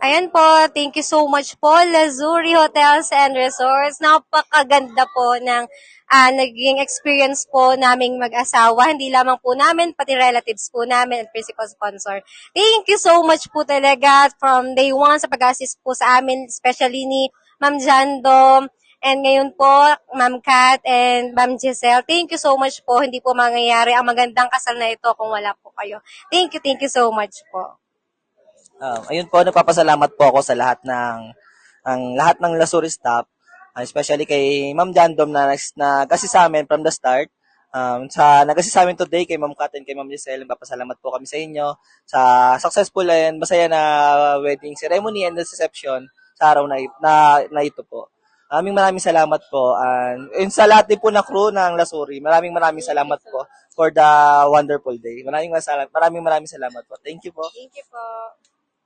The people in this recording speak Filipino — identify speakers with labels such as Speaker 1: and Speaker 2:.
Speaker 1: Ayan po, thank you so much po, Lazuri Hotels and Resorts. Napakaganda po ng naging experience po naming mag-asawa. Hindi lamang po namin, pati relatives po namin at principal sponsor. Thank you so much po talaga from day one sa pag-assist po sa amin, especially ni Ma'am Jando. And ngayon po, Ma'am Kat and Ma'am Giselle, thank you so much po. Hindi po mangyayari ang magandang kasal na ito kung wala po kayo. Thank you so much po.
Speaker 2: Ayun po, nagpapasalamat po ako sa lahat ng Lasuri staff, especially kay Ma'am Jandom na kasi sa amin from the start. Nagasi sa amin today kay Ma'am Kat and kay Ma'am Giselle, nagpapasalamat po kami sa inyo sa successful and masaya na wedding ceremony and reception sa araw na ito po. Maraming salamat po. And sa lahat din po na crew ng Lasuri, maraming salamat po for the wonderful day. Maraming salamat po. Thank you po.
Speaker 1: Thank you po.